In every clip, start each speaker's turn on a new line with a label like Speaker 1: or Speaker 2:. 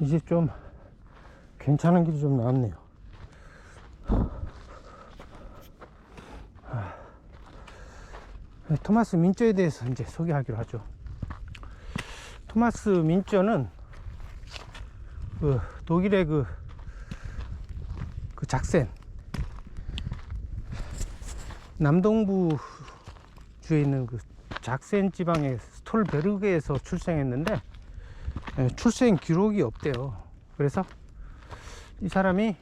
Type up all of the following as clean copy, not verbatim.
Speaker 1: 이제 좀 괜찮은 길이 좀 나왔네요. 토마스 민저에 대해서 이제 소개하기로 하죠. 토마스 민저는 독일의 그 작센 남동부 주에 있는 그 작센 지방의 스톨베르그에서 출생했는데 출생 기록이 없대요. 그래서 이 사람이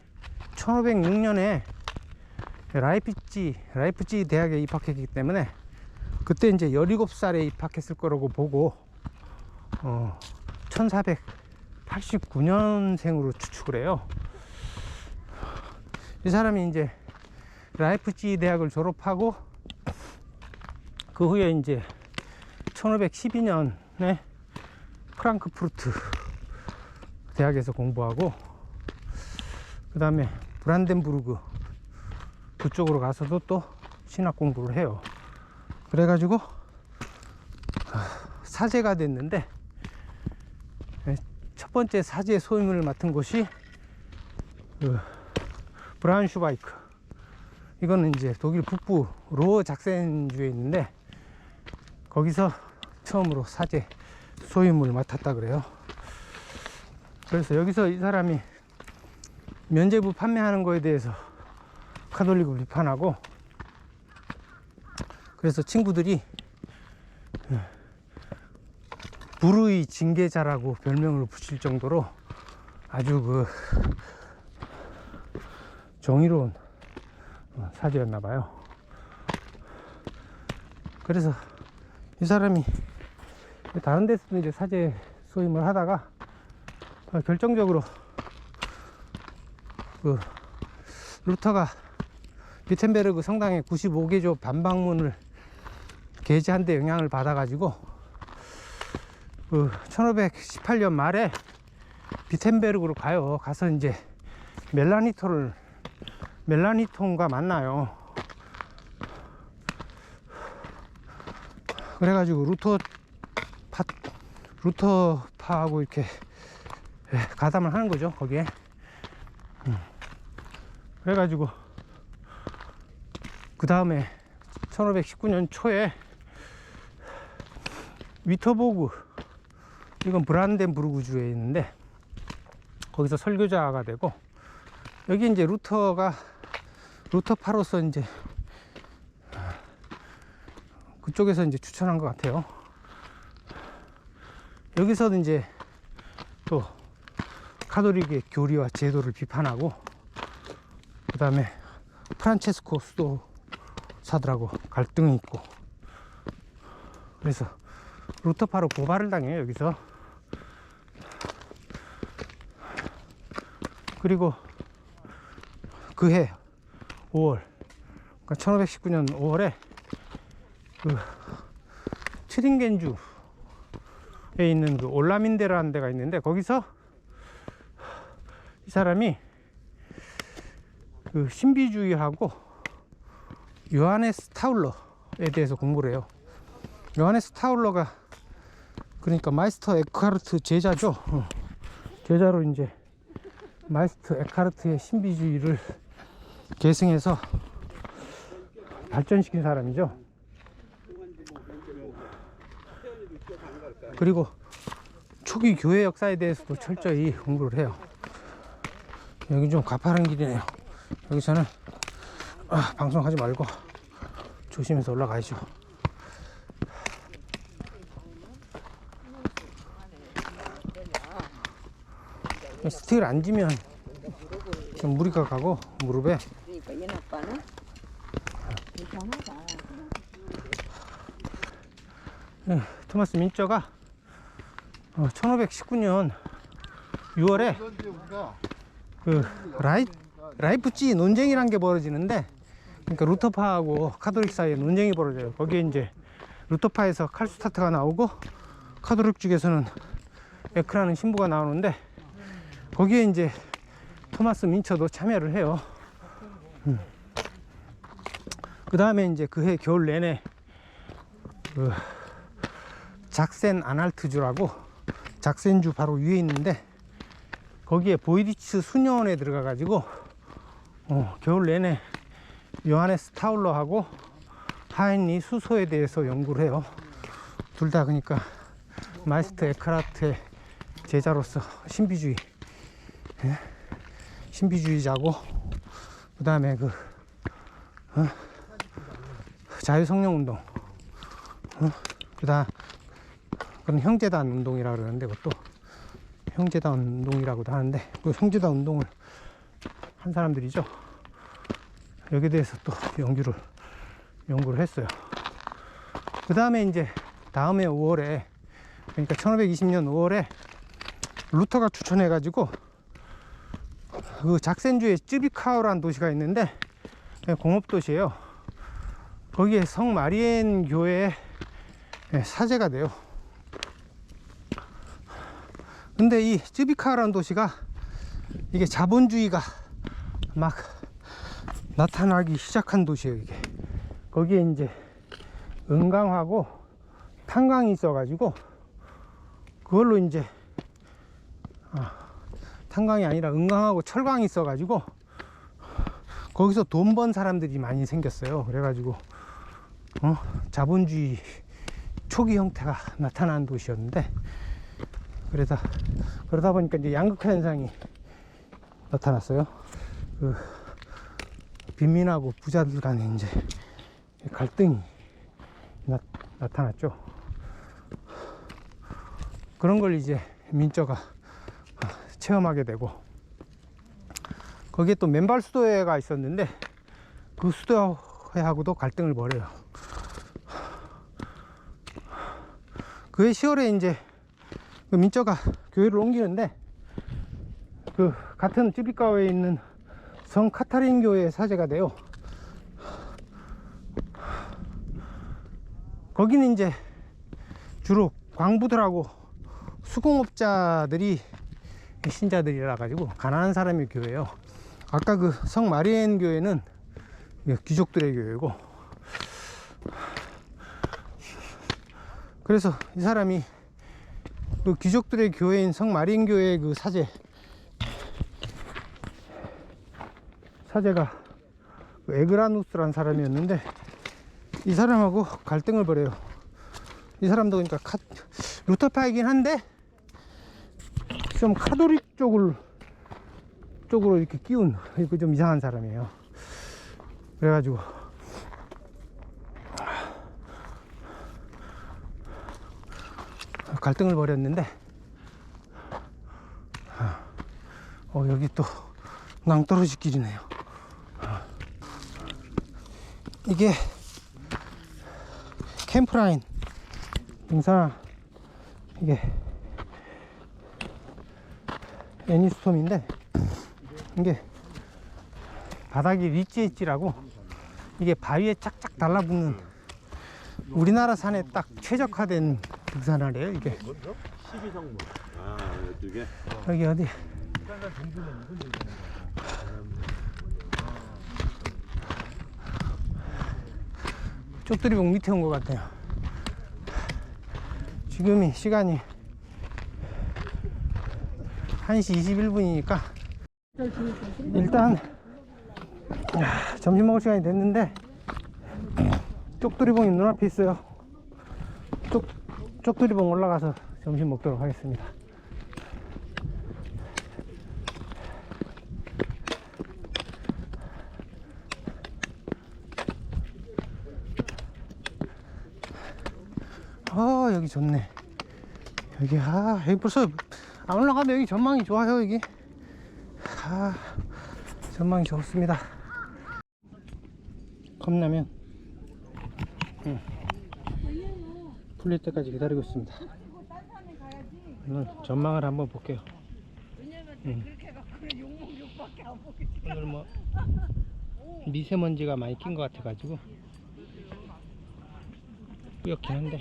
Speaker 1: 1506년에 라이프치히 대학에 입학했기 때문에 그때 이제 17살에 입학했을 거라고 보고 1489년생으로 추측을 해요. 이 사람이 이제 라이프치히 대학을 졸업하고 그 후에 이제 1512년에 프랑크푸르트 대학에서 공부하고 그 다음에 브란덴부르크 그쪽으로 가서도 또 신학 공부를 해요. 그래가지고 사제가 됐는데 첫 번째 사제 소임을 맡은 곳이 브라운슈바이크, 이거는 이제 독일 북부 로어 작센주에 있는데 거기서 처음으로 사제 소임을 맡았다 그래요. 그래서 여기서 이 사람이 면제부 판매하는 거에 대해서 카톨릭을 비판하고, 그래서 친구들이 불의 징계자라고 별명을 붙일 정도로 아주 그 정의로운 사제였나 봐요. 그래서 이 사람이 다른 데서도 이제 사제 소임을 하다가 결정적으로 그 루터가 비텐베르그 성당의 95개조 반박문을 게재한 데 영향을 받아 가지고 그 1518년 말에 비텐베르그로 가요. 가서 이제 멜라니톤과 만나요. 그래가지고 루터파하고 이렇게 가담을 하는 거죠, 거기에. 그래가지고 그 다음에 1519년 초에 위터보그, 이건 브란덴부르크주에 있는데 거기서 설교자가 되고, 여기 이제 루터파로서 이제 그쪽에서 이제 추천한 것 같아요. 여기서도 이제 또 카톨릭의 교리와 제도를 비판하고, 그 다음에 프란체스코 수도사들하고 갈등이 있고, 그래서 루터파로 고발을 당해요, 여기서. 그리고 그해 5월, 그러니까 1519년 5월에 그 트링겐주에 있는 그 올라민데라는 데가 있는데 거기서 이 사람이 그 신비주의하고 요하네스 타울러에 대해서 공부를 해요. 요하네스 타울러가 그러니까 마이스터 에크하르트 제자죠. 제자로 이제 마이스터 에크하르트의 신비주의를 계승해서 발전시킨 사람이죠. 그리고 초기 교회 역사에 대해서도 철저히 공부를 해요. 여기 좀 가파른 길이네요. 여기서는 방송하지 말고 조심해서 올라가야죠. 스틱을 앉으면 좀 무리가 가고 무릎에.
Speaker 2: 그러니까 얘 아빠는 이상하다.
Speaker 1: 토마스 민저가 1519년 6월에 그 라이프치히 논쟁이란 게 벌어지는데, 그러니까 루터파하고 카톨릭 사이에 논쟁이 벌어져요. 거기에 이제 루터파에서 칼슈타트가 나오고 카톨릭 쪽에서는 에크라는 신부가 나오는데, 거기에 이제 토마스 민처도 참여를 해요. 그 다음에 이제 그해 겨울 내내 그 작센 아날트주라고, 작센주 바로 위에 있는데 거기에 보이리츠 수녀원에 들어가 가지고 겨울 내내 요하네스 타울러하고 하인리 수소에 대해서 연구를 해요. 둘 다 그러니까 마이스터 에크하르트의 제자로서 신비주의, 예? 신비주의자고, 그 다음에 자유성령 운동, 그 다음 그건 형제단 운동이라 그러는데, 그것도 형제단 운동이라고도 하는데, 그 형제단 운동을 한 사람들이죠. 여기에 대해서 또 연구를 했어요. 그 다음에 이제 다음해 5월에, 그러니까 1520년 5월에 루터가 추천해가지고 그 작센주에 쯔비카우라는 도시가 있는데 공업도시예요. 거기에 성 마리엔 교회의 사제가 돼요. 근데 이 쯔비카우라는 도시가 이게 자본주의가 막 나타나기 시작한 도시예요. 이게 거기에 이제 은강하고 탄광이 있어가지고, 그걸로 이제 탄광이 아니라 은강하고 철광이 있어가지고 거기서 돈 번 사람들이 많이 생겼어요. 그래가지고 자본주의 초기 형태가 나타난 도시였는데, 그러다 보니까 이제 양극화 현상이 나타났어요. 그 빈민하고 부자들 간에 이제 갈등이 나타났죠. 그런 걸 이제 민저가 체험하게 되고, 거기에 또 맨발 수도회가 있었는데 그 수도회하고도 갈등을 벌여요. 그해 10월에 이제 그 민저가 교회를 옮기는데, 그 같은 쯔비카우에 있는 성 카타린 교회의 사제가 돼요. 거기는 이제 주로 광부들하고 수공업자들이 신자들이라 가지고 가난한 사람의 교회예요. 아까 그 성 마리엔 교회는 귀족들의 교회고, 그래서 이 사람이 그 귀족들의 교회인 성 마리엔 교회의 그 사제가 에그라누스라는 사람이었는데, 이 사람하고 갈등을 벌여요. 이 사람도 그러니까 루터파이긴 한데 좀 카톨릭 쪽으로 이렇게 끼운 좀 이상한 사람이에요. 그래가지고 갈등을 벌였는데, 여기 또 낭떠러지 길이네요. 이게 캠프라인 등산, 이게 애니스톰인데, 이게 바닥이 리치 엣지라고, 이게 바위에 짝짝 달라붙는 우리나라 산에 딱 최적화된 등산화래요. 이게
Speaker 2: 12성문. 이게
Speaker 1: 여기 어디 쪽두리봉 밑에 온 것 같아요. 지금이 시간이 1시 21분이니까 일단 점심 먹을 시간이 됐는데, 쪽두리봉이 눈앞에 있어요. 쪽두리봉 올라가서 점심 먹도록 하겠습니다. 여기 좋네. 여기 벌써 안 올라가면 여기 전망이 좋아요. 여기 전망이 좋습니다. 컵라면 풀릴 때까지 기다리고 있습니다. 오늘 전망을 한번 볼게요. 오늘 뭐 미세먼지가 많이 낀 것 같아 가지고 뿌옇긴 한데,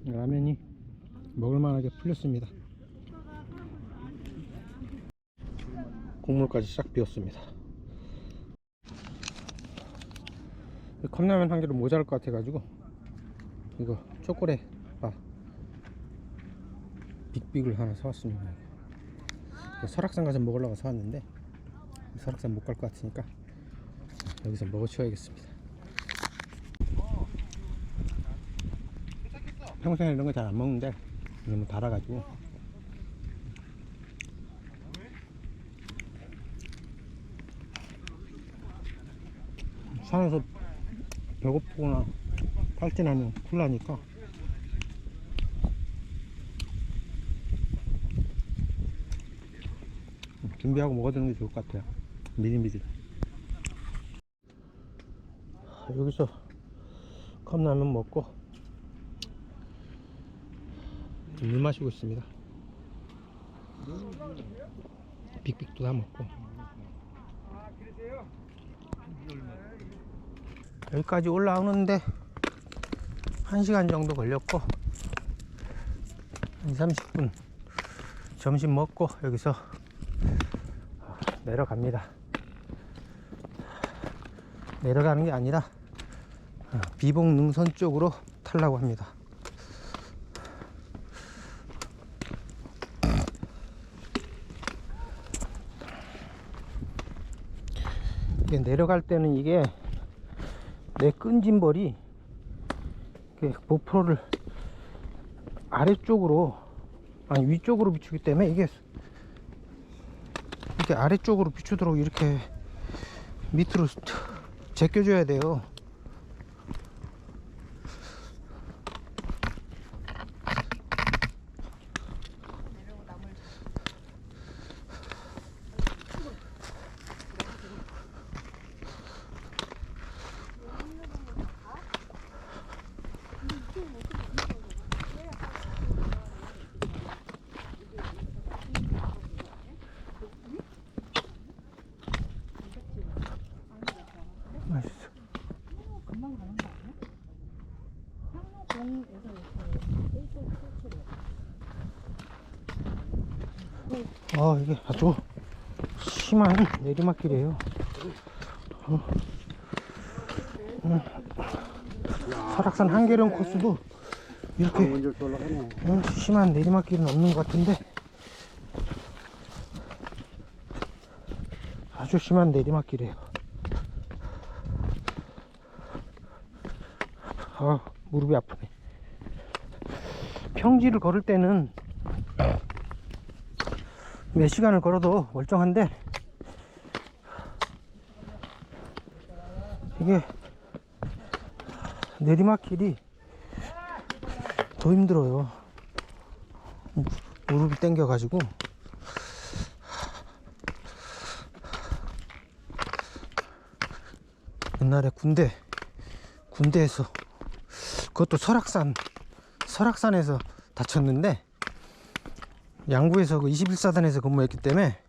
Speaker 1: 라면이 먹을만하게 풀렸습니다. 국물까지 싹 비웠습니다. 컵라면 한 개로 모자랄 것 같아 가지고 이거 초콜릿 바 빅빅을 하나 사왔습니다. 설악산 가서 먹으려고 사왔는데 설악산 못 갈 것 같으니까 여기서 먹어 치워야겠습니다. 평소에 이런 거 잘 안 먹는데 너무 달아가지고 산에서 배고프거나 탈진하면 큰일 나니까 준비하고 먹어두는 게 좋을 것 같아요. 미리미리. 여기서 컵라면 먹고 물 마시고 있습니다. 빅빅도 다 먹고 여기까지 올라오는데 1시간 정도 걸렸고 한 30분 점심 먹고 여기서 내려갑니다. 내려가는 게 아니라 비봉 능선 쪽으로 타려고 합니다. 이게 내려갈 때는 이게 내 끈진벌이 보프로를 아래쪽으로 아니 위쪽으로 비추기 때문에 이게 이렇게 아래쪽으로 비추도록 이렇게 밑으로 제껴줘야 돼요. 맛있어.
Speaker 3: 금방 가는 거 아니야?
Speaker 1: 이게 아주 심한 내리막길이에요. 설악산 한계령 코스도 이렇게 심한 내리막길은 없는 것 같은데 아주 심한 내리막길이에요. 무릎이 아프네. 평지를 걸을 때는 몇 시간을 걸어도 멀쩡한데 이게 내리막길이 더 힘들어요. 무릎이 땡겨 가지고 옛날에 군대에서 그것도 설악산에서 다쳤는데 양구에서 그 21사단에서 근무했기 때문에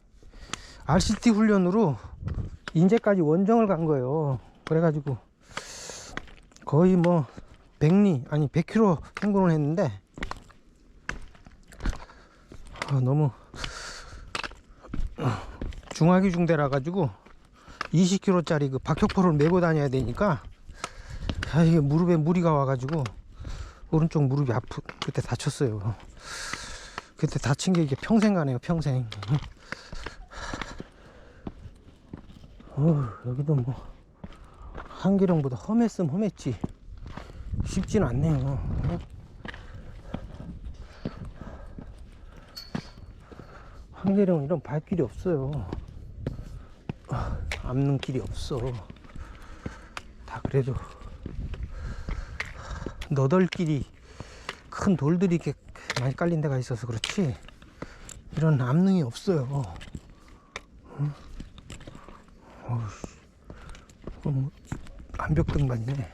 Speaker 1: RCT 훈련으로 인제까지 원정을 간 거예요. 그래가지고 거의 뭐 100km 행군을 했는데 너무 중화기 중대라 가지고 20kg짜리 그 박격포를 메고 다녀야 되니까 이게 무릎에 무리가 와가지고 오른쪽 무릎이 그때 다쳤어요. 그때 다친 게 이게 평생 가네요. 평생. 여기도 뭐 한계령보다 험했음 험했지 쉽지는 않네요. 한계령은 이런 발길이 없어요. 앞는 길이 없어. 다 그래도 너덜길이 큰 돌들이 이렇게 많이 깔린 데가 있어서 그렇지 이런 암릉이 없어요. 뭐 암벽등반이네.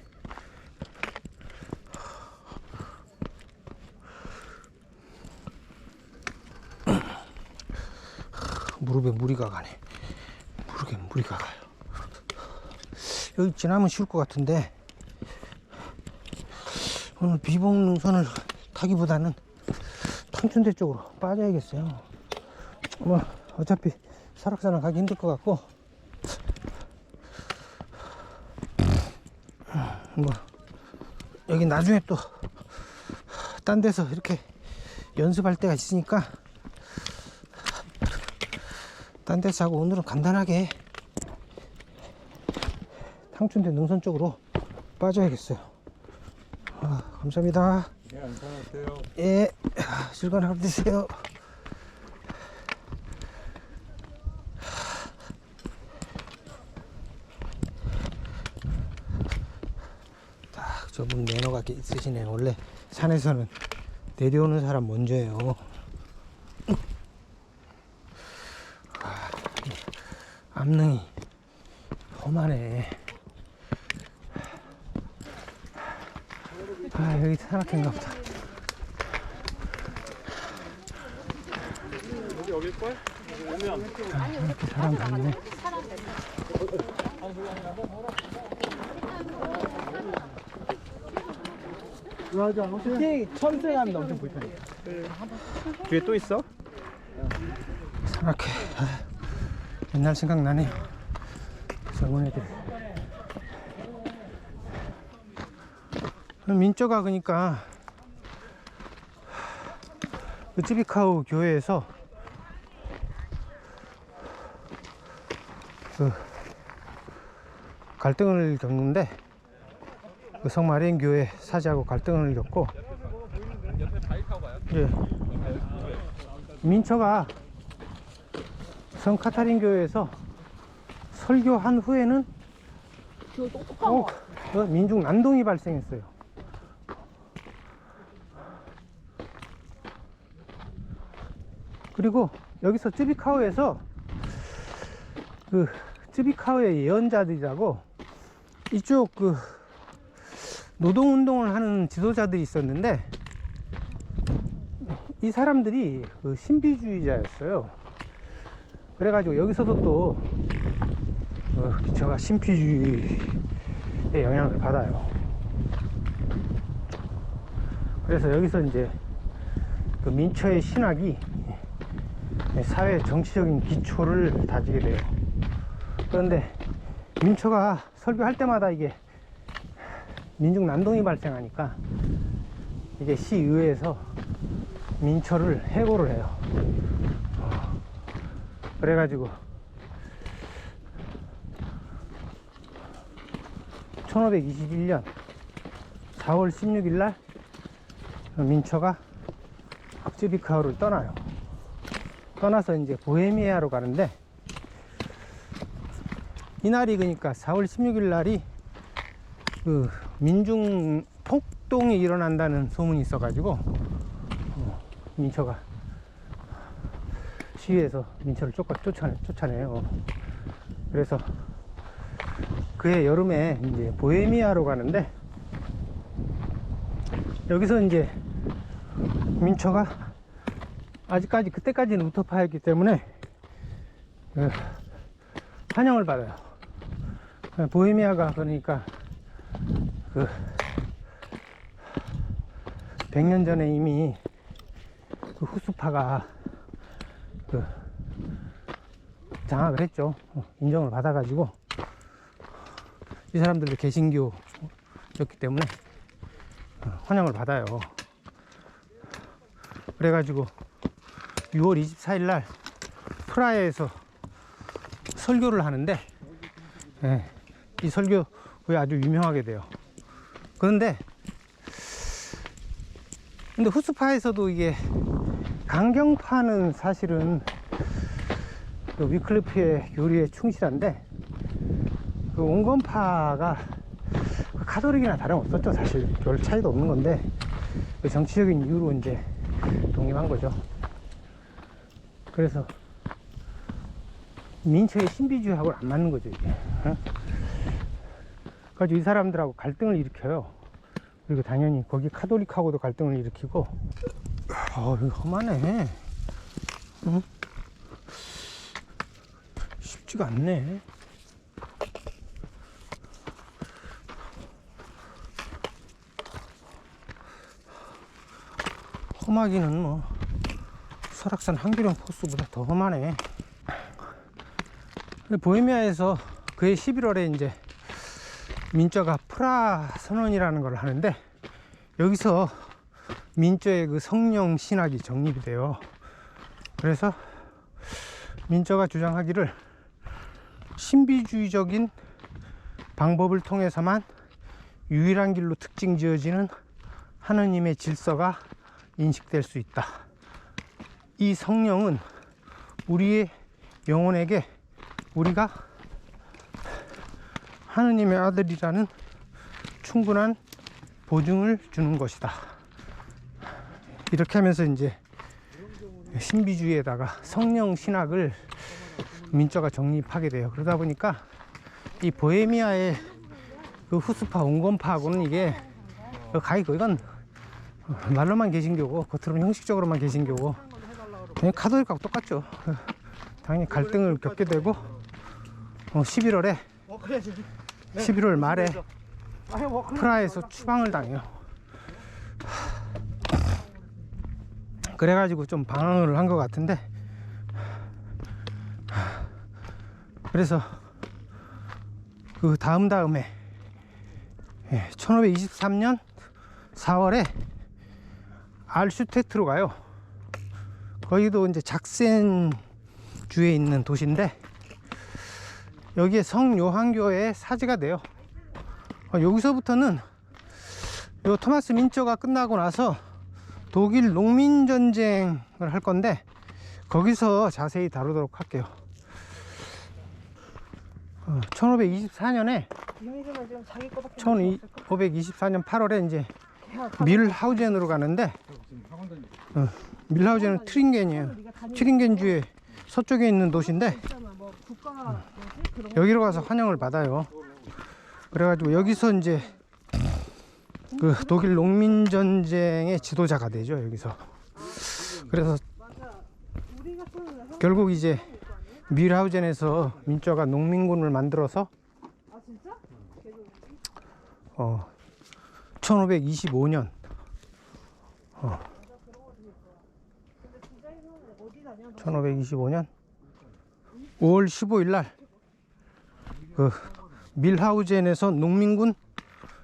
Speaker 1: 무릎에 무리가 가네. 무릎에 무리가 가요. 여기 지나면 쉬울 것 같은데 오늘 비봉능선을 타기보다는 탕춘대 쪽으로 빠져야겠어요. 뭐 어차피 설악산은 가기 힘들 것 같고 뭐 여기 나중에 또 딴 데서 이렇게 연습할 때가 있으니까 딴 데서 하고 오늘은 간단하게 탕춘대 능선 쪽으로 빠져야겠어요. 감사합니다.
Speaker 2: 네, 안녕하세요.
Speaker 1: 예, 즐거운 하루 되세요. 딱 저분 매너가 있으시네. 원래 산에서는 내려오는 사람 먼저예요. 암릉이 험하네. 여기 산악회인가 보다.
Speaker 2: 여기일걸? 오면
Speaker 1: 이렇게 사람 많네.
Speaker 4: 맞아. 혹시 처음 생각하면 엄청 불편해. 뒤에 또 있어?
Speaker 1: 산악회. 옛날 생각나네요. 젊은 애들. 민저가 그러니까 으츠비카우 교회에서 그 갈등을 겪는데 그 성마리엔 교회 사제하고 갈등을 겪고 예. 민처가 성 카타린 교회에서 설교한 후에는 민중 난동이 발생했어요. 그리고 여기서 쯔비카우에서 그 쯔비카우의 예언자들이라고 이쪽 그 노동운동을 하는 지도자들이 있었는데 이 사람들이 그 신비주의자였어요. 그래가지고 여기서도 또 기처가 신비주의의 영향을 받아요. 그래서 여기서 이제 그 민처의 신학이 사회 정치적인 기초를 다지게 돼요. 그런데 민처가 설교할 때마다 이게 민중 난동이 발생하니까 이제 시의회에서 민처를 해고를 해요. 그래가지고 1521년 4월 16일 날 민처가 쯔비카우를 떠나요. 떠나서 이제 보헤미아로 가는데 이날이 그러니까 4월 16일 날이 그 민중 폭동이 일어난다는 소문이 있어가지고 민처가 시위에서 민처를 쫓아내요. 그래서 그해 여름에 이제 보헤미아로 가는데 여기서 이제 민처가 아직까지 그때까지는 우토파였기 때문에 환영을 받아요. 보헤미아가 그러니까 그 100년 전에 이미 그 후스파가 그 장악을 했죠. 인정을 받아가지고 이 사람들도 개신교였기 때문에 환영을 받아요. 그래가지고 6월 24일 날 프라하에서 설교를 하는데 이 설교에 아주 유명하게 돼요. 그런데 근데 후스파에서도 이게 강경파는 사실은 그 위클리프의 교리에 충실한데 그 온건파가 카톨릭이나 다름없었죠. 사실 별 차이도 없는 건데 그 정치적인 이유로 이제 독립한 거죠. 그래서 민처의 신비주의하고는 안 맞는 거죠, 이게. 그래가지고 이 사람들하고 갈등을 일으켜요. 그리고 당연히 거기 카톨릭하고도 갈등을 일으키고. 이거 험하네. 응? 쉽지가 않네. 험하기는 뭐 설악산 한기령 포스보다 더 험하네. 보헤미아에서 그해 11월에 이제 민처가 프라하 선언이라는 걸 하는데 여기서 민저의 그 성령 신학이 정립이 돼요. 그래서 민저가 주장하기를 신비주의적인 방법을 통해서만 유일한 길로 특징 지어지는 하느님의 질서가 인식될 수 있다. 이 성령은 우리의 영혼에게 우리가 하느님의 아들이라는 충분한 보증을 주는 것이다. 이렇게 하면서 이제 신비주의에다가 성령 신학을 민저가 정립하게 돼요. 그러다 보니까 이 보헤미아의 그 후스파 온건파하고는 이게 가히 이건 말로만 개신교고 겉으로는 형식적으로만 개신교고 그냥 카톨릭하고 똑같죠. 당연히 갈등을 겪게 되고 11월 말에 프라하에서 추방을 당해요. 그래가지고 좀 방황을 한 것 같은데, 그래서 그 다음에 1523년 4월에 알슈테트로 가요. 거기도 이제 작센 주에 있는 도시인데 여기에 성요한교회의 사지가 돼요. 여기서부터는 요 토마스 민저가 끝나고 나서 독일 농민전쟁을 할 건데 거기서 자세히 다루도록 할게요. 1524년에 1524년 8월에 이제 밀하우젠으로 가는데 밀하우젠은 트링겐이에요. 트링겐주의 서쪽에 있는 도시인데 여기로 가서 환영을 받아요. 그래가지고 여기서 이제 그 독일 농민전쟁의 지도자가 되죠. 여기서. 그래서 결국 이제 밀하우젠에서 민저가 농민군을 만들어서 1525년 5월 15일 날 그 밀하우젠에서 농민군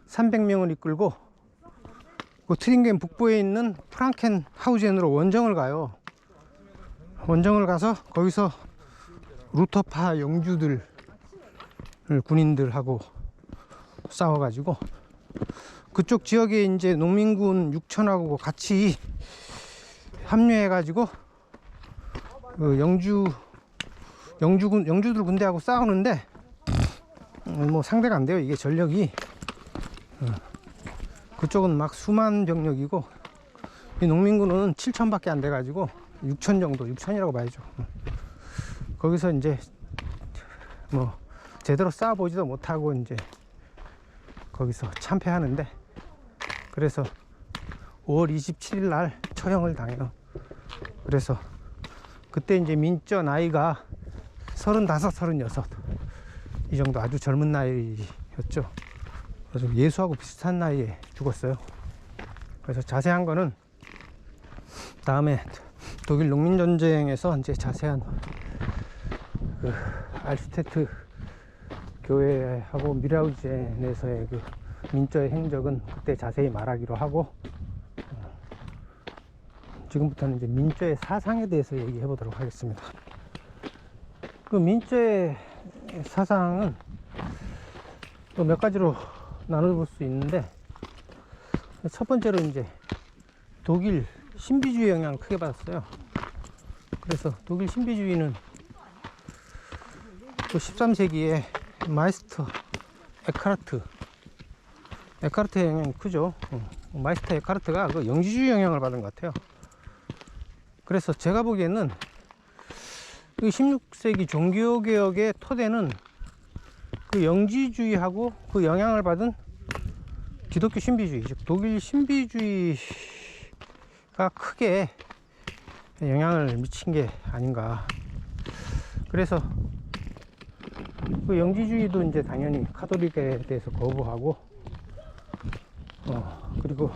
Speaker 1: 300명을 이끌고 그 트링겐 북부에 있는 프랑켄하우젠으로 원정을 가요. 원정을 가서 거기서 루터파 영주들 군인들하고 싸워가지고 그쪽 지역에 이제 농민군 6천하고 같이 합류해가지고 그 영주들 군대하고 싸우는데 뭐 상대가 안 돼요. 이게 전력이 그쪽은 막 수만 병력이고 이 농민군은 7천밖에 안 돼가지고 6천 정도, 6천이라고 봐야죠. 거기서 이제 뭐 제대로 싸워보지도 못하고 이제 거기서 참패하는데, 그래서 5월 27일 날 처형을 당해요. 그래서 그때 이제 민저 나이가 35, 36 이 정도 아주 젊은 나이였죠. 그래서 예수하고 비슷한 나이에 죽었어요. 그래서 자세한 거는 다음에 독일 농민전쟁에서 이제 자세한 그 알슈테트 교회하고 밀하우젠에서의 그 민저의 행적은 그때 자세히 말하기로 하고, 지금부터는 이제 민저의 사상에 대해서 얘기해 보도록 하겠습니다. 그 민저의 사상은 또 몇 가지로 나눠볼 수 있는데, 첫 번째로 이제 독일 신비주의 영향을 크게 받았어요. 그래서 독일 신비주의는 또 13세기에 마이스터 에카르트의 영향이 크죠. 마이스터 에카르트가 그 영지주의 영향을 받은 것 같아요. 그래서 제가 보기에는 그 16세기 종교개혁의 토대는 그 영지주의하고 그 영향을 받은 기독교 신비주의, 즉 독일 신비주의가 크게 영향을 미친 게 아닌가. 그래서 그 영지주의도 이제 당연히 카톨릭에 대해서 거부하고, 그리고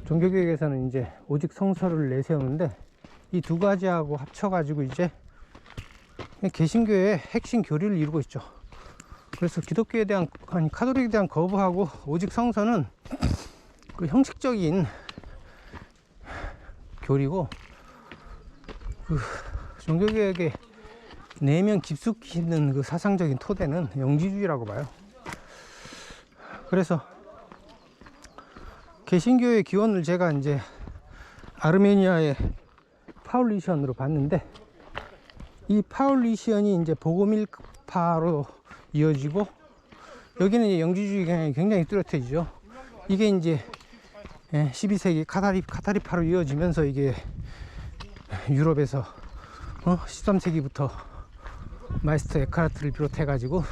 Speaker 1: 종교개혁에서는 이제 오직 성서를 내세우는데, 이 두 가지하고 합쳐가지고 이제 개신교의 핵심 교리를 이루고 있죠. 그래서 기독교에 대한, 아니 카톨릭에 대한 거부하고 오직 성서는 그 형식적인 교리고, 그 종교개혁에 내면 깊숙이 있는 그 사상적인 토대는 영지주의라고 봐요. 그래서 개신교의 기원을 제가 이제 아르메니아의 파울리시언으로 봤는데, 이 파울리시언이 이제 보고밀파로 이어지고, 여기는 이제 영지주의 경향이 굉장히 뚜렷해지죠. 이게 이제 12세기 카타리파로 이어지면서 이게 유럽에서 13세기부터 마이스터 에카르트를 비롯해 가지고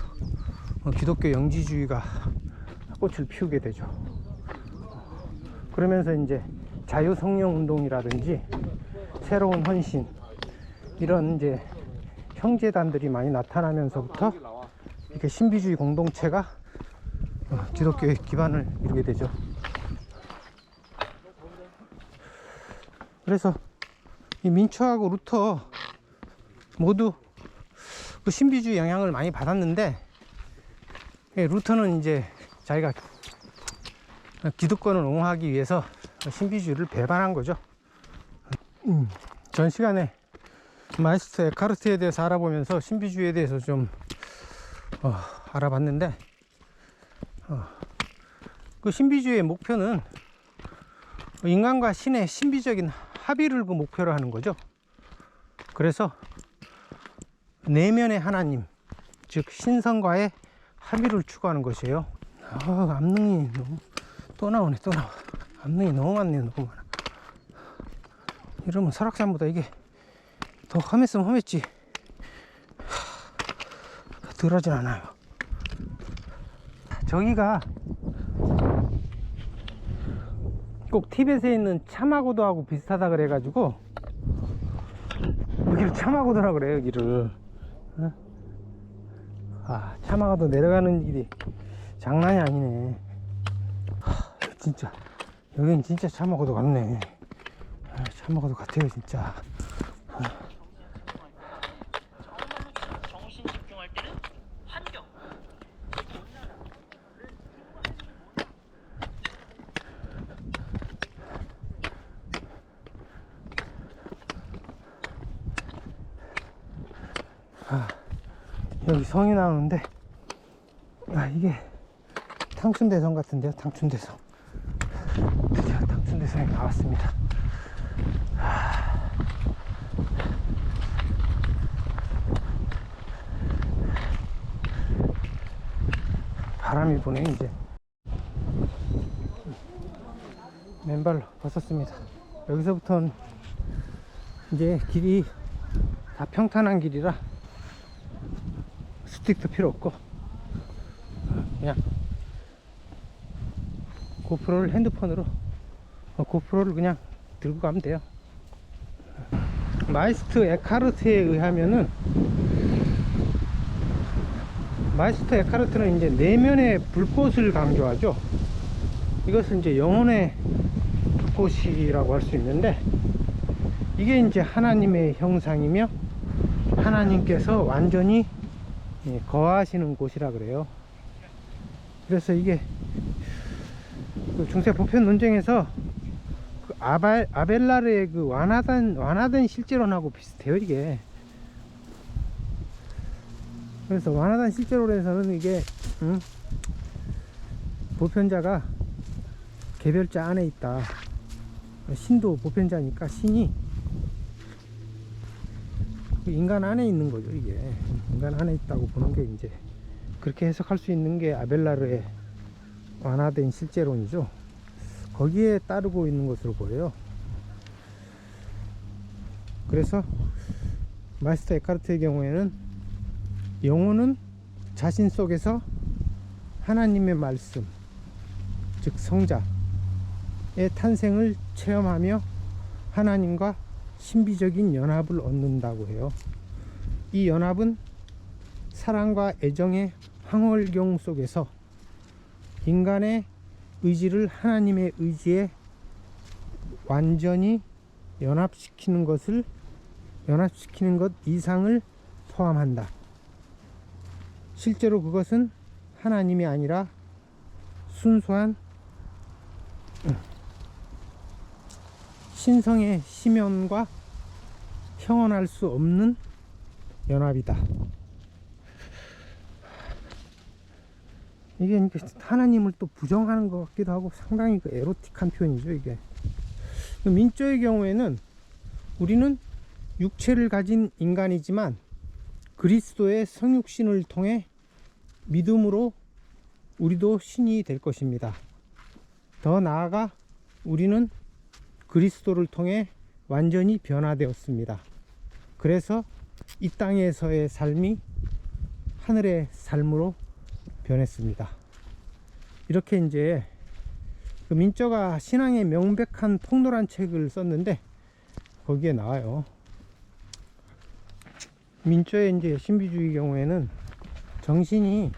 Speaker 1: 기독교 영지주의가 꽃을 피우게 되죠. 그러면서 이제 자유성령 운동이라든지 새로운 헌신, 이런 이제 형제단들이 많이 나타나면서부터 이렇게 신비주의 공동체가 기독교의 기반을 이루게 되죠. 그래서 이 민초하고 루터 모두 그 신비주의 영향을 많이 받았는데, 루터는 이제 자기가 기득권을 옹호하기 위해서 신비주의를 배반한 거죠. 전 시간에 마이스터 에카르트에 대해서 알아보면서 신비주의에 대해서 좀 알아봤는데, 그 신비주의의 목표는 인간과 신의 신비적인 합의를 그 목표로 하는 거죠. 그래서 내면의 하나님, 즉 신성과의 합의를 추구하는 것이에요. 암릉이 너무 또 나오네. 암릉이 너무 많네. 너무 많아. 이러면 설악산보다 이게 더 험했으면 험했지. 덜하진 않아요. 저기가 꼭 티벳에 있는 차마고도하고 비슷하다 그래가지고, 여기를 차마고도라 그래요. 여기를. 차마고도 내려가는 길이 장난이 아니네. 진짜 여긴 진짜 차마고도 같네. 차마고도 같아요 진짜.
Speaker 5: 정신 집중할 때는 환경.
Speaker 1: 여기 성이 나오는데, 이게 탕춘대성 같은데요. 탕춘대성. 드디어 탕춘대성이 나왔습니다. 바람이 부네. 이제 맨발로 벗었습니다. 여기서부터는 이제 길이 다 평탄한 길이라 스틱도 필요 없고, 그냥 고프로를 핸드폰으로 고프로를 그냥 들고 가면 돼요. 마이스터 에카르트에 의하면은, 마이스터 에카르트는 이제 내면의 불꽃을 강조하죠. 이것을 이제 영혼의 불꽃이라고 할 수 있는데, 이게 이제 하나님의 형상이며 하나님께서 완전히 거하시는 곳이라 그래요. 그래서 이게 그 중세 보편 논쟁에서 그 아벨라르의 그 완화된 실제론하고 비슷해요 이게. 그래서 완화된 실제론에서는 이게 보편자가 개별자 안에 있다. 신도 보편자니까 신이 인간 안에 있는 거죠. 이게 인간 안에 있다고 보는 게, 이제 그렇게 해석할 수 있는 게 아벨라르의 완화된 실제론이죠. 거기에 따르고 있는 것으로 보여요. 그래서 마이스터 에카르트의 경우에는 영혼은 자신 속에서 하나님의 말씀, 즉 성자의 탄생을 체험하며 하나님과 신비적인 연합을 얻는다고 해요. 이 연합은 사랑과 애정의 황홀경 속에서 인간의 의지를 하나님의 의지에 완전히 연합시키는 것 이상을 포함한다. 실제로 그것은 하나님이 아니라 신성의 심연과 형언할 수 없는 연합이다. 이게 이제 하나님을 또 부정하는 것 같기도 하고 상당히 그 에로틱한 표현이죠. 이게 민초의 경우에는 우리는 육체를 가진 인간이지만 그리스도의 성육신을 통해 믿음으로 우리도 신이 될 것입니다. 더 나아가 우리는 그리스도를 통해 완전히 변화되었습니다. 그래서 이 땅에서의 삶이 하늘의 삶으로 변했습니다. 이렇게 이제 그 민저가 신앙의 명백한 폭로란 책을 썼는데 거기에 나와요. 민저의 이제 신비주의 경우에는 정신이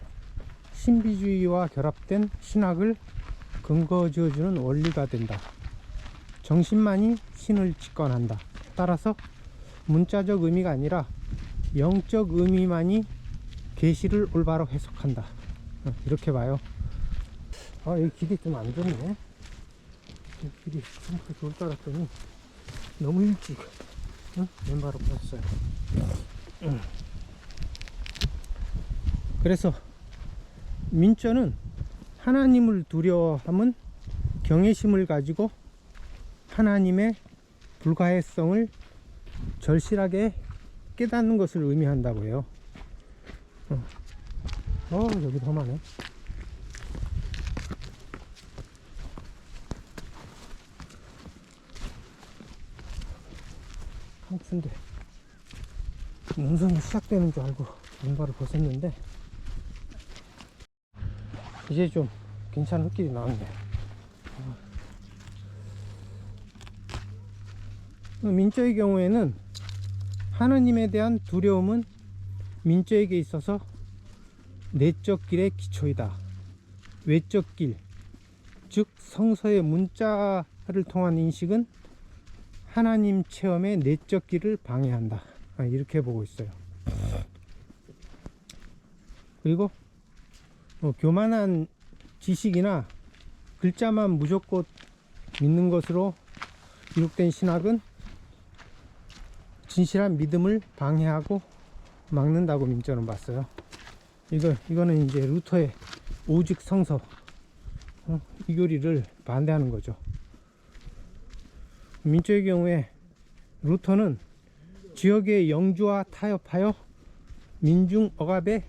Speaker 1: 신비주의와 결합된 신학을 근거 지어주는 원리가 된다. 정신만이 신을 직관한다. 따라서 문자적 의미가 아니라 영적 의미만이 계시를 올바로 해석한다. 이렇게 봐요. 여기 길이 좀 안 좋네. 길이 좀 좋을 줄 알았더니 너무 일찍 왼발로 뻗었어요. 그래서 민저는 하나님을 두려워함은 경외심을 가지고 하나님의 불가해성을 절실하게 깨닫는 것을 의미한다고 해요. 여기 험하네. 한춘데 능선이 시작되는 줄 알고 왼발을 벗었는데 이제 좀 괜찮은 흙길이 나왔네. 민저의 경우에는 하나님에 대한 두려움은 민저에게 있어서 내적 길의 기초이다. 외적 길, 즉 성서의 문자를 통한 인식은 하나님 체험의 내적 길을 방해한다. 이렇게 보고 있어요. 그리고 교만한 지식이나 글자만 무조건 믿는 것으로 기록된 신학은 진실한 믿음을 방해하고 막는다고 민저는 봤어요. 이거는 이제 루터의 오직 성서 이 교리를 반대하는 거죠. 민저의 경우에 루터는 지역의 영주와 타협하여 민중 억압에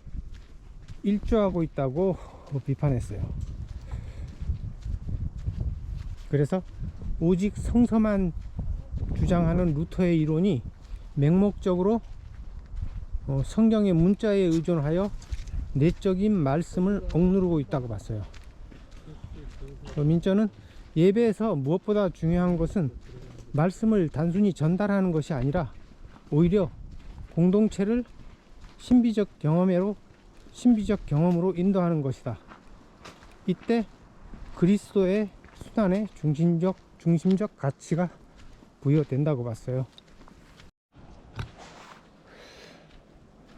Speaker 1: 일조하고 있다고 비판했어요. 그래서 오직 성서만 주장하는 루터의 이론이 맹목적으로 성경의 문자에 의존하여 내적인 말씀을 억누르고 있다고 봤어요. 민저는 예배에서 무엇보다 중요한 것은 말씀을 단순히 전달하는 것이 아니라 오히려 공동체를 신비적 경험으로 인도하는 것이다. 이때 그리스도의 수단에 중심적 가치가 부여된다고 봤어요.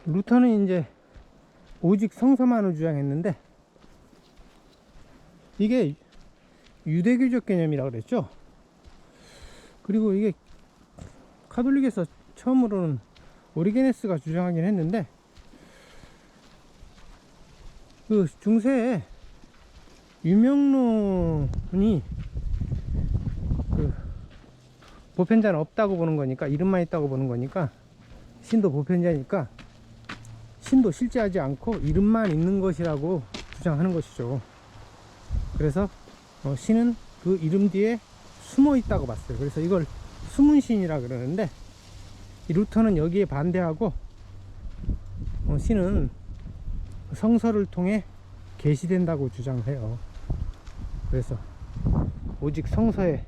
Speaker 1: 루터는 이제 오직 성서만을 주장했는데 이게 유대교적 개념이라고 그랬죠. 그리고 이게 카톨릭에서 처음으로는 오리게네스가 주장하긴 했는데 그 중세에 유명론이 그 보편자는 없다고 보는 거니까, 이름만 있다고 보는 거니까, 신도 보편자니까 신도 실제하지 않고 이름만 있는 것이라고 주장하는 것이죠. 그래서 신은 그 이름 뒤에 숨어 있다고 봤어요. 그래서 이걸 숨은 신이라 그러는데, 이 루터는 여기에 반대하고 신은 성서를 통해 계시된다고 주장해요. 그래서 오직 성서에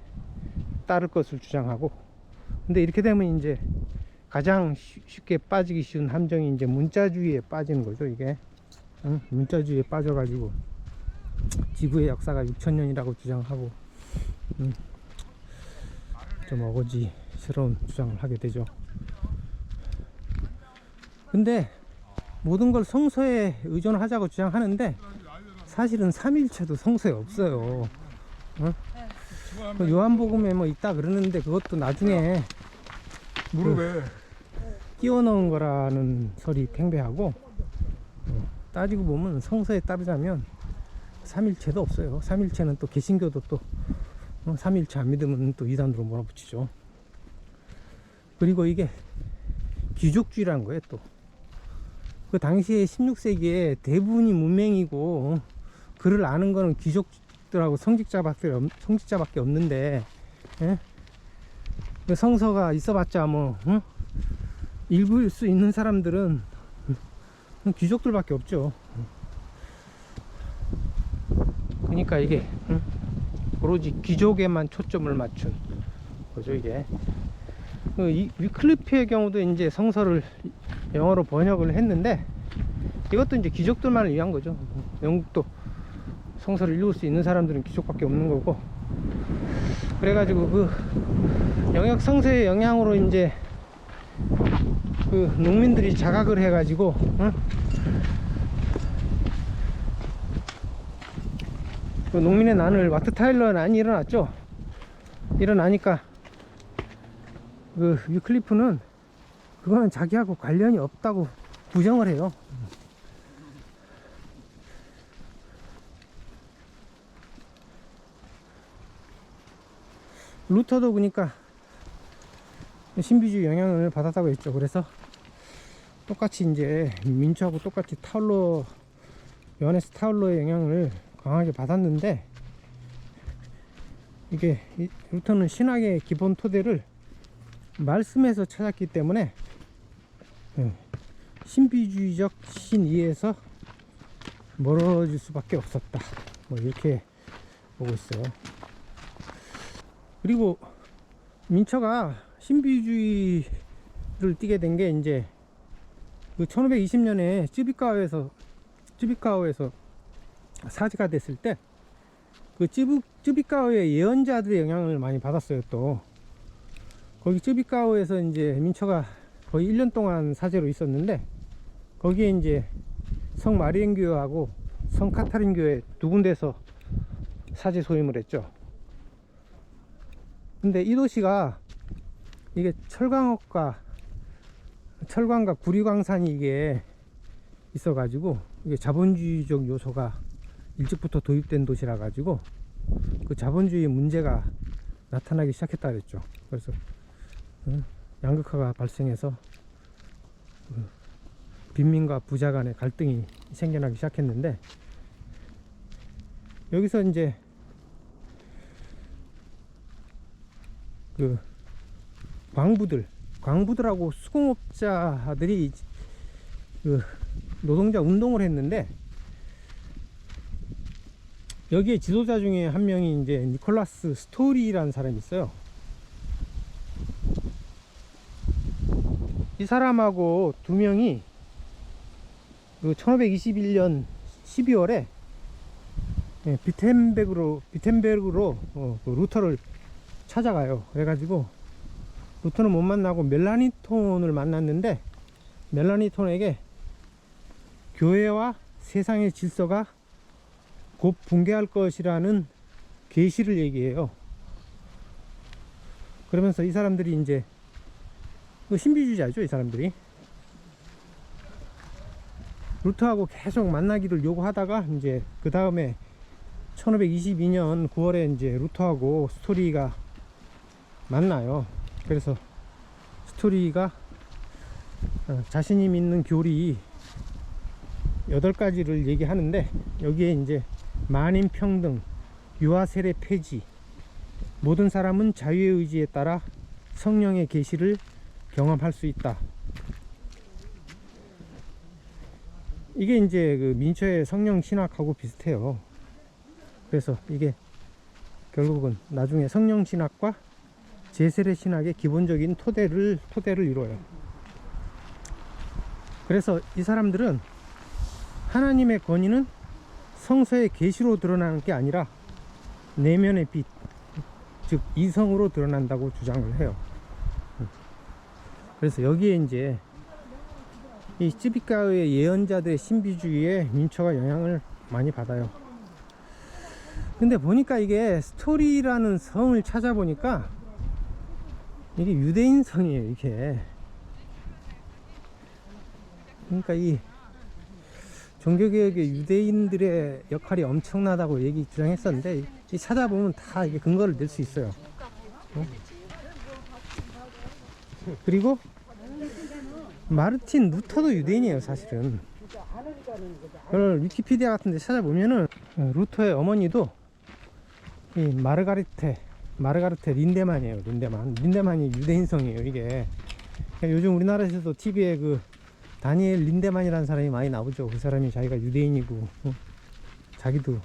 Speaker 1: 따를 것을 주장하고, 근데 이렇게 되면 이제 가장 쉽게 빠지기 쉬운 함정이 이제 문자주의에 빠지는 거죠. 이게 문자주의에 빠져가지고 지구의 역사가 6000년이라고 주장하고 좀 어거지스러운 주장을 하게 되죠. 근데 모든 걸 성서에 의존하자고 주장하는데 사실은 3일체도 성서에 없어요. 그 요한복음에 뭐 있다 그러는데 그것도 나중에
Speaker 2: 무릎에
Speaker 1: 끼워 넣은 거라는 설이 팽배하고, 따지고 보면 성서에 따르자면 삼일체도 없어요. 삼일체는 또 개신교도 또 삼일체 안 믿으면 또 이단으로 몰아붙이죠. 그리고 이게 귀족주의라는 거예요. 또 그 당시에 16세기에 대부분이 문맹이고 글을 아는 거는 귀족들하고 성직자밖에 없는데, 예? 그 성서가 있어봤자 뭐 읽을 수 있는 사람들은 귀족들밖에 없죠. 그러니까 이게 오로지 귀족에만 초점을 맞춘 거죠. 이게 이 위클리프의 경우도 이제 성서를 영어로 번역을 했는데, 이것도 이제 귀족들만을 위한 거죠. 영국도 성서를 읽을 수 있는 사람들은 귀족밖에 없는 거고, 그래가지고 그 영역 성서의 영향으로 이제 그 농민들이 자각을 해가지고 그 농민의 난을 와트 타일러 난이 일어났죠. 일어나니까 그 위클리프는 그거는 자기하고 관련이 없다고 부정을 해요. 루터도 그러니까 신비주의 영향을 받았다고 했죠. 그래서 똑같이 이제 민초하고 똑같이 요하네스 타울러의 영향을 강하게 받았는데, 이게 루터는 신학의 기본 토대를 말씀에서 찾았기 때문에 신비주의적 신이해에서 멀어질 수밖에 없었다, 뭐 이렇게 보고 있어요. 그리고 민처가 신비주의를 띠게 된 게 이제 그 1520년에 쯔비카오에서 사지가 됐을 때 그 쯔비카오의 예언자들의 영향을 많이 받았어요. 또 거기 쯔비카오에서 이제 민처가 거의 1년 동안 사제로 있었는데, 거기에 이제 성 마리엔 교회하고 성 카타린 교회 두 군데서 사제 소임을 했죠. 근데 이 도시가 이게 철강과 구리광산이 이게 있어가지고 이게 자본주의적 요소가 일찍부터 도입된 도시라 가지고 그 자본주의 문제가 나타나기 시작했다 그랬죠. 그래서 양극화가 발생해서 빈민과 부자 간의 갈등이 생겨나기 시작했는데, 여기서 이제 그 광부들하고 수공업자들이 그 노동자 운동을 했는데, 여기에 지도자 중에 한 명이 이제 니콜라스 스토리라는 사람이 있어요. 이 사람하고 두 명이 그 1521년 12월에 비텐베르그로 그 루터를 찾아가요. 그래가지고 루터는 못 만나고 멜라니톤을 만났는데, 멜라니톤에게 교회와 세상의 질서가 곧 붕괴할 것이라는 계시를 얘기해요. 그러면서 이 사람들이 이제 신비주의자죠. 이 사람들이 루터하고 계속 만나기를 요구하다가 이제 그 다음에 1522년 9월에 이제 루터하고 스토리가 만나요. 그래서 스토리가 자신이 믿는 교리 8가지를 얘기하는데, 여기에 이제 만인평등, 유아세례 폐지, 모든 사람은 자유의 의지에 따라 성령의 계시를 경험할 수 있다. 이게 이제 그 민초의 성령 신학하고 비슷해요. 그래서 이게 결국은 나중에 성령 신학과 제세례 신학의 기본적인 토대를 이루어요. 그래서 이 사람들은 하나님의 권위는 성서의 계시로 드러나는 게 아니라 내면의 빛, 즉 이성으로 드러난다고 주장을 해요. 그래서 여기에 이제 이 쯔비카오의 예언자들의 신비주의에 민초가 영향을 많이 받아요. 근데 보니까 이게 스토리라는 성을 찾아보니까 이게 유대인 성이에요, 이게. 그러니까 이 종교개혁의 유대인들의 역할이 엄청나다고 주장했었는데, 이 찾아보면 다 이게 근거를 낼 수 있어요. 그리고 마르틴 루터도 유대인이에요, 사실은. 그걸 위키피디아 같은 데 찾아보면은 루터의 어머니도 이 마르가르테 린데만이에요. 린데만이 유대인성이에요, 이게. 요즘 우리나라에서도 TV에 그 다니엘 린데만이라는 사람이 많이 나오죠. 그 사람이 자기가 유대인이고, 자기도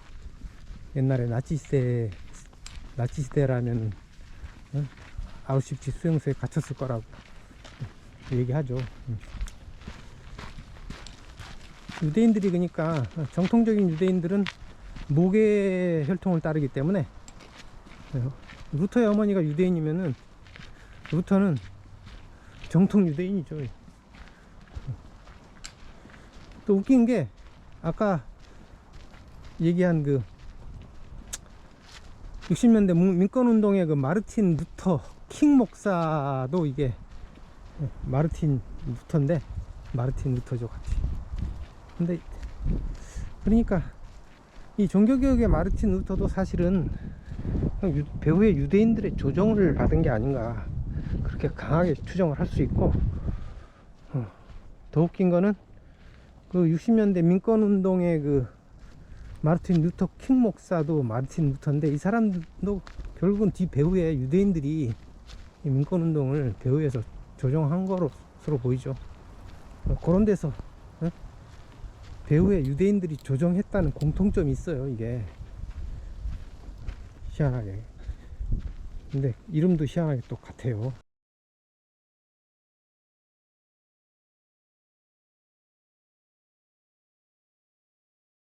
Speaker 1: 옛날에 나치 시대라면 아우슈비츠 수용소에 갇혔을 거라고 얘기하죠. 유대인들이, 그러니까 정통적인 유대인들은 모계 혈통을 따르기 때문에, 루터의 어머니가 유대인이면은 루터는 정통 유대인이죠. 또 웃긴 게, 아까 얘기한 그 60년대 민권운동의 그 마르틴 루터 킹 목사도 이게 마르틴 루터죠, 같이. 근데 그러니까 이 종교개혁의 마르틴 루터도 사실은 배후의 유대인들의 조정을 받은 게 아닌가, 그렇게 강하게 추정을 할 수 있고, 더 웃긴 거는 그 60년대 민권운동의 그 마르틴 루터 킹 목사도 마르틴 루터인데, 이 사람도 결국은 뒤 배후에 유대인들이 이 민권운동을 배후에서 조정한 것으로 보이죠. 그런 데서 배후에 유대인들이 조정했다는 공통점이 있어요, 이게. 희한하게. 근데 이름도 희한하게 또 같아요.